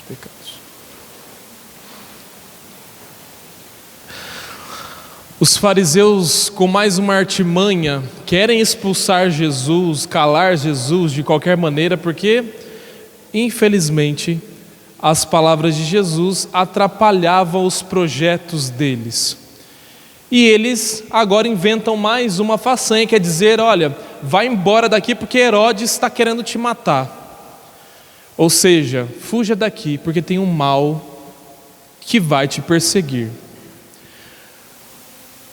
pecados. Os fariseus, com mais uma artimanha, querem expulsar Jesus, calar Jesus de qualquer maneira, porque, infelizmente, as palavras de Jesus atrapalhavam os projetos deles. E eles agora inventam mais uma façanha, que é dizer: olha, vai embora daqui porque Herodes está querendo te matar. Ou seja, fuja daqui porque tem um mal que vai te perseguir.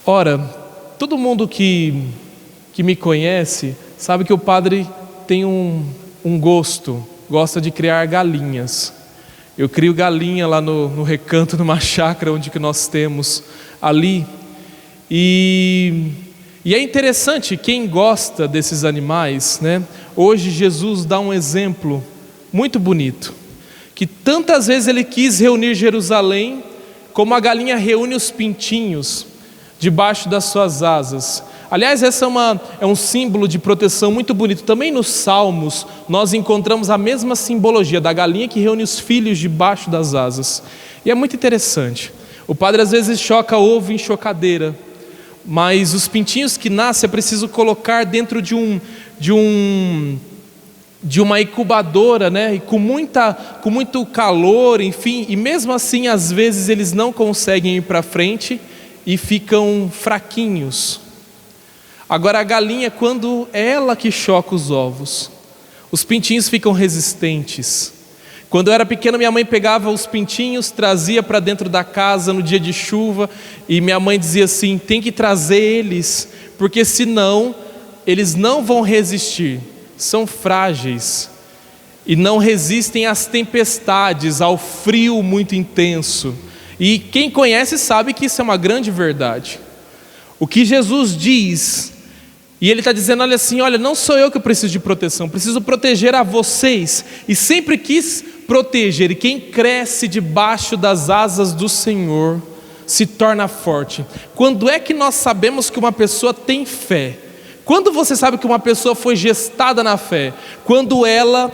Ora, todo mundo que me conhece sabe que o padre tem um gosta de criar galinhas. Eu crio galinha lá no recanto, numa chácara onde que nós temos ali. E é interessante, quem gosta desses animais, né? Hoje Jesus dá um exemplo muito bonito, que tantas vezes ele quis reunir Jerusalém, como a galinha reúne os pintinhos debaixo das suas asas. Aliás, essa é um símbolo de proteção muito bonito. Também nos Salmos nós encontramos a mesma simbologia da galinha que reúne os filhos debaixo das asas. E é muito interessante. O padre às vezes choca ovo em chocadeira, mas os pintinhos que nascem é preciso colocar dentro de uma incubadora, né? E com muito calor, enfim, e mesmo assim às vezes eles não conseguem ir para frente e ficam fraquinhos. Agora a galinha, quando é ela que choca os ovos, os pintinhos ficam resistentes. Quando eu era pequeno, minha mãe pegava os pintinhos, trazia para dentro da casa no dia de chuva, e minha mãe dizia assim: tem que trazer eles, porque senão eles não vão resistir, são frágeis e não resistem às tempestades, ao frio muito intenso. E quem conhece sabe que isso é uma grande verdade. O que Jesus diz, e ele está dizendo: olha assim, olha, não sou eu que preciso de proteção, preciso proteger a vocês. E sempre quis proteger, e quem cresce debaixo das asas do Senhor se torna forte. Quando é que nós sabemos que uma pessoa tem fé? Quando você sabe que uma pessoa foi gestada na fé? Quando ela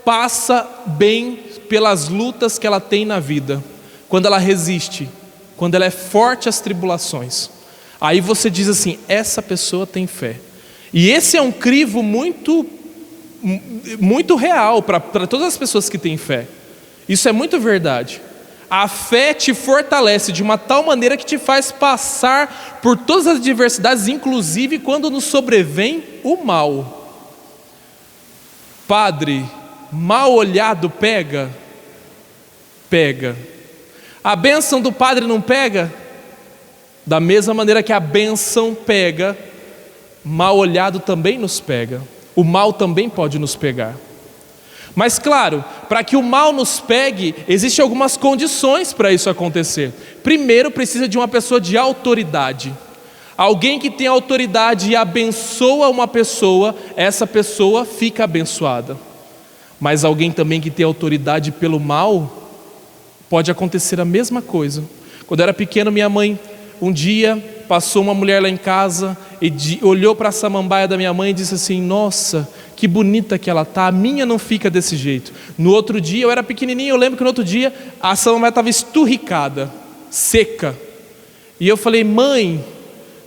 passa bem pelas lutas que ela tem na vida, quando ela resiste, quando ela é forte às tribulações. Aí você diz assim: essa pessoa tem fé. E esse é um crivo muito real para todas as pessoas que têm fé. Isso é muito verdade. A fé te fortalece de uma tal maneira que te faz passar por todas as adversidades, inclusive quando nos sobrevém o mal. Padre, mal olhado pega? Pega. A bênção do padre não pega? Da mesma maneira que a bênção pega, mal olhado também nos pega. O mal também pode nos pegar. Mas claro, para que o mal nos pegue, existem algumas condições para isso acontecer. Primeiro, precisa de uma pessoa de autoridade. Alguém que tem autoridade e abençoa uma pessoa, essa pessoa fica abençoada. Mas alguém também que tem autoridade pelo mal, pode acontecer a mesma coisa. Quando eu era pequeno, minha mãe, um dia, passou uma mulher lá em casa e olhou para a samambaia da minha mãe e disse assim: nossa, que bonita que ela está, a minha não fica desse jeito. No outro dia, eu era pequenininho, eu lembro que no outro dia a samambaia estava esturricada, seca. E eu falei: mãe,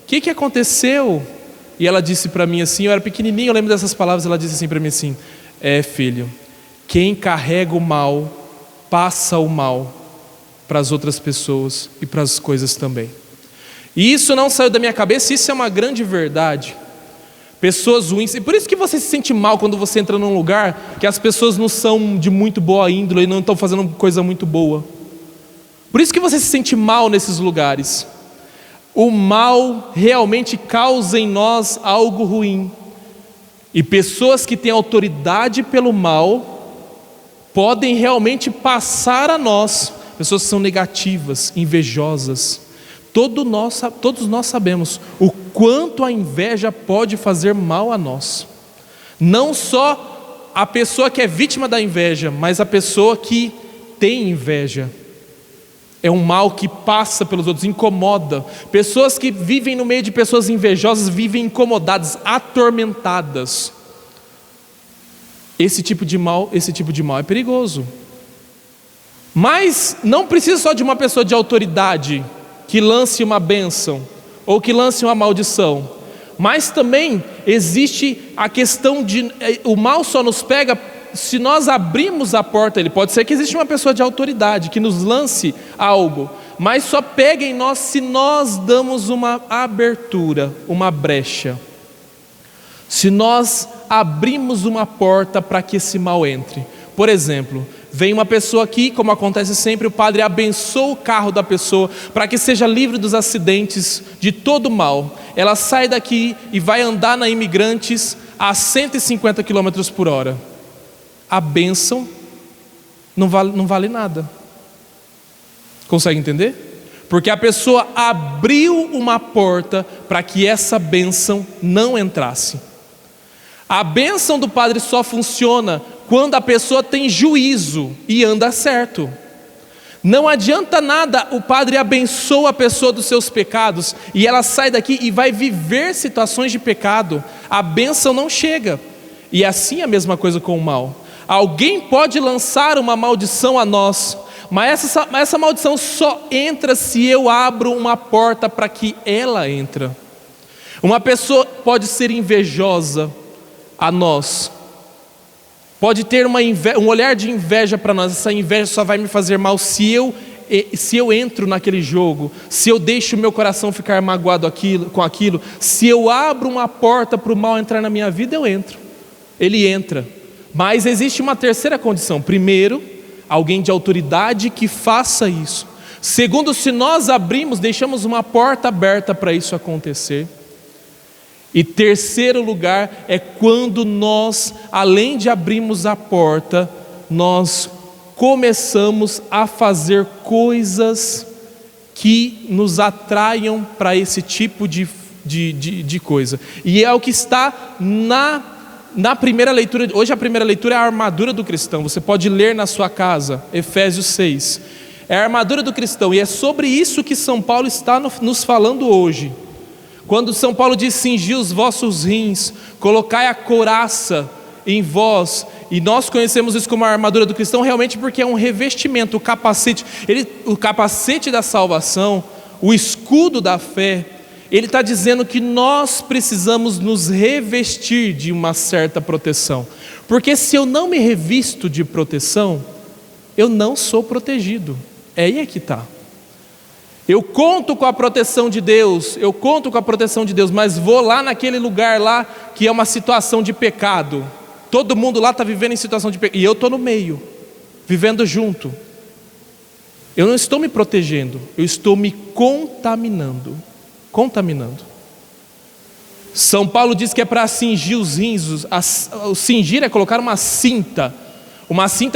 o que aconteceu? E ela disse para mim assim, eu era pequenininho, eu lembro dessas palavras, ela disse assim para mim assim: filho, quem carrega o mal, passa o mal para as outras pessoas e para as coisas também. E isso não saiu da minha cabeça, isso é uma grande verdade. Pessoas ruins, e por isso que você se sente mal quando você entra num lugar que as pessoas não são de muito boa índole e não estão fazendo coisa muito boa. Por isso que você se sente mal nesses lugares. O mal realmente causa em nós algo ruim. E pessoas que têm autoridade pelo mal podem realmente passar a nós. Pessoas que são negativas, invejosas. Todos nós sabemos o quanto a inveja pode fazer mal a nós. Não só a pessoa que é vítima da inveja, mas a pessoa que tem inveja. É um mal que passa pelos outros, incomoda. Pessoas que vivem no meio de pessoas invejosas vivem incomodadas, atormentadas. Esse tipo de mal é perigoso. Mas não precisa só de uma pessoa de autoridade que lance uma bênção ou que lance uma maldição. Mas também existe a questão de o mal só nos pega se nós abrimos a porta. Ele pode ser que exista uma pessoa de autoridade que nos lance algo, mas só pega em nós se nós damos uma abertura, uma brecha. Se nós abrimos uma porta para que esse mal entre. Por exemplo, vem uma pessoa aqui, como acontece sempre, o padre abençoa o carro da pessoa para que seja livre dos acidentes, de todo mal. Ela sai daqui e vai andar na Imigrantes a 150 km por hora. A bênção não vale nada. Consegue entender? Porque a pessoa abriu uma porta para que essa bênção não entrasse. A bênção do padre só funciona quando a pessoa tem juízo e anda certo. Não adianta nada o padre abençoa a pessoa dos seus pecados e ela sai daqui e vai viver situações de pecado. A bênção não chega. E assim é a mesma coisa com o mal. Alguém pode lançar uma maldição a nós, mas essa maldição só entra se eu abro uma porta para que ela entre. Uma pessoa pode ser invejosa a nós, pode ter um olhar de inveja para nós. Essa inveja só vai me fazer mal se eu entro naquele jogo, se eu deixo o meu coração ficar magoado com aquilo. Se eu abro uma porta para o mal entrar na minha vida, eu entro. Ele entra. Mas existe uma terceira condição. Primeiro, alguém de autoridade que faça isso. Segundo, se nós abrimos, deixamos uma porta aberta para isso acontecer. E terceiro lugar é quando nós, além de abrirmos a porta, nós começamos a fazer coisas que nos atraiam para esse tipo de coisa. E é o que está na primeira leitura. Hoje a primeira leitura é a armadura do cristão. Você pode ler na sua casa, Efésios 6. É a armadura do cristão, e é sobre isso que São Paulo está nos falando hoje. Quando São Paulo diz: cingi os vossos rins, colocai a couraça em vós. E nós conhecemos isso como a armadura do cristão realmente porque é um revestimento, o capacete da salvação, o escudo da fé. Ele está dizendo que nós precisamos nos revestir de uma certa proteção. Porque se eu não me revisto de proteção, eu não sou protegido. É aí que está. Eu conto com a proteção de Deus, mas vou lá naquele lugar lá que é uma situação de pecado. Todo mundo lá está vivendo em situação de pecado e eu estou no meio, vivendo junto. Eu não estou me protegendo, eu estou me contaminando. São Paulo diz que é para cingir os rins. O cingir é colocar uma cinta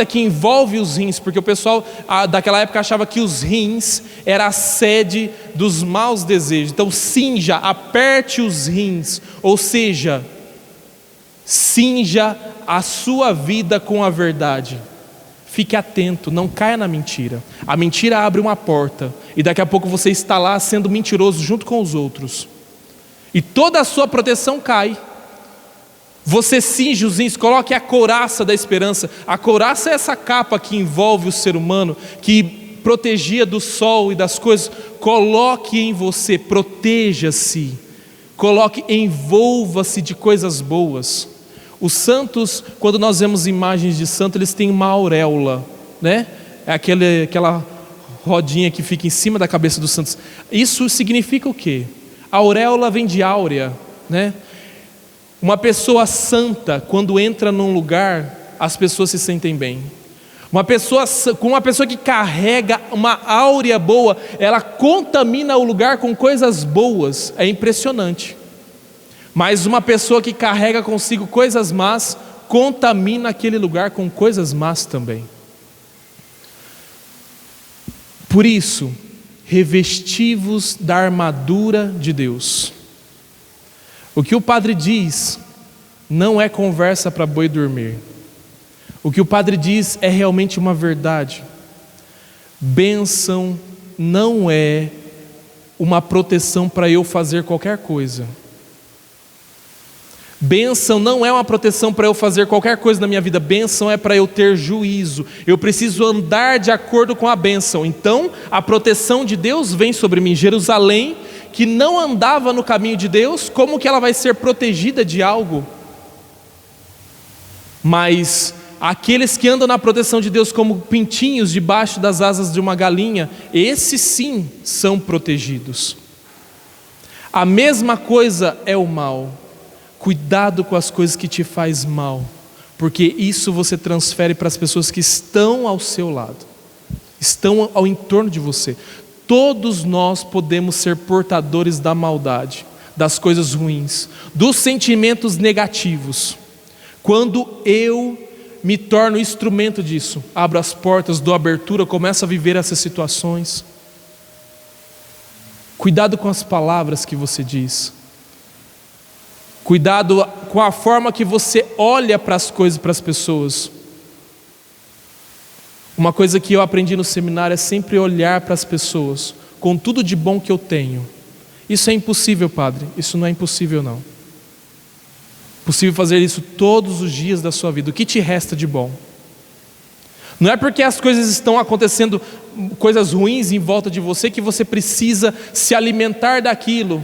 que envolve os rins, porque o pessoal daquela época achava que os rins era a sede dos maus desejos. Então cinja, aperte os rins, ou seja, cinja a sua vida com a verdade. Fique atento, não caia na mentira. A mentira abre uma porta e daqui a pouco você está lá sendo mentiroso junto com os outros. E toda a sua proteção cai. Você cinge os rins, coloque a couraça da esperança. A couraça é essa capa que envolve o ser humano, que protegia do sol e das coisas. Coloque em você, proteja-se. Envolva-se de coisas boas. Os santos, quando nós vemos imagens de santo, eles têm uma auréola, né? É aquela rodinha que fica em cima da cabeça dos santos. Isso significa o quê? A auréola vem de áurea, né? Uma pessoa santa, quando entra num lugar, as pessoas se sentem bem. Uma pessoa que carrega uma áurea boa, ela contamina o lugar com coisas boas. É impressionante. Mas uma pessoa que carrega consigo coisas más, contamina aquele lugar com coisas más também. Por isso, revesti-vos da armadura de Deus. O que o padre diz não é conversa para boi dormir. O que o padre diz é realmente uma verdade. Bênção não é uma proteção para eu fazer qualquer coisa. Bênção não é uma proteção para eu fazer qualquer coisa na minha vida. Bênção é para eu ter juízo. Eu preciso andar de acordo com a bênção. Então, a proteção de Deus vem sobre mim. Jerusalém, que não andava no caminho de Deus, como que ela vai ser protegida de algo? Mas aqueles que andam na proteção de Deus como pintinhos debaixo das asas de uma galinha, esses sim são protegidos. A mesma coisa é o mal. Cuidado com as coisas que te faz mal, porque isso você transfere para as pessoas que estão ao seu lado, estão ao entorno de você. Todos nós podemos ser portadores da maldade, das coisas ruins, dos sentimentos negativos. Quando eu me torno instrumento disso, abro as portas, dou abertura, começo a viver essas situações. Cuidado com as palavras que você diz. Cuidado com a forma que você olha para as coisas, para as pessoas. Uma coisa que eu aprendi no seminário é sempre olhar para as pessoas com tudo de bom que eu tenho. Isso é impossível, padre. Isso não é impossível, não. É possível fazer isso todos os dias da sua vida. O que te resta de bom? Não é porque as coisas estão acontecendo, coisas ruins em volta de você, que você precisa se alimentar daquilo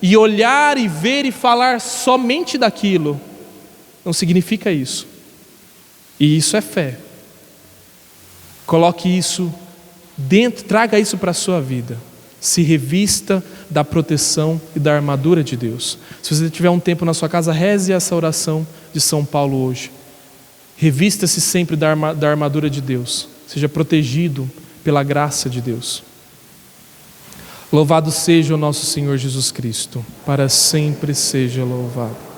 e olhar e ver e falar somente daquilo. Não significa isso. E isso é fé. Coloque isso dentro, traga isso para a sua vida. Se revista da proteção e da armadura de Deus. Se você tiver um tempo na sua casa, reze essa oração de São Paulo hoje. Revista-se sempre da armadura de Deus. Seja protegido pela graça de Deus. Louvado seja o nosso Senhor Jesus Cristo, para sempre seja louvado.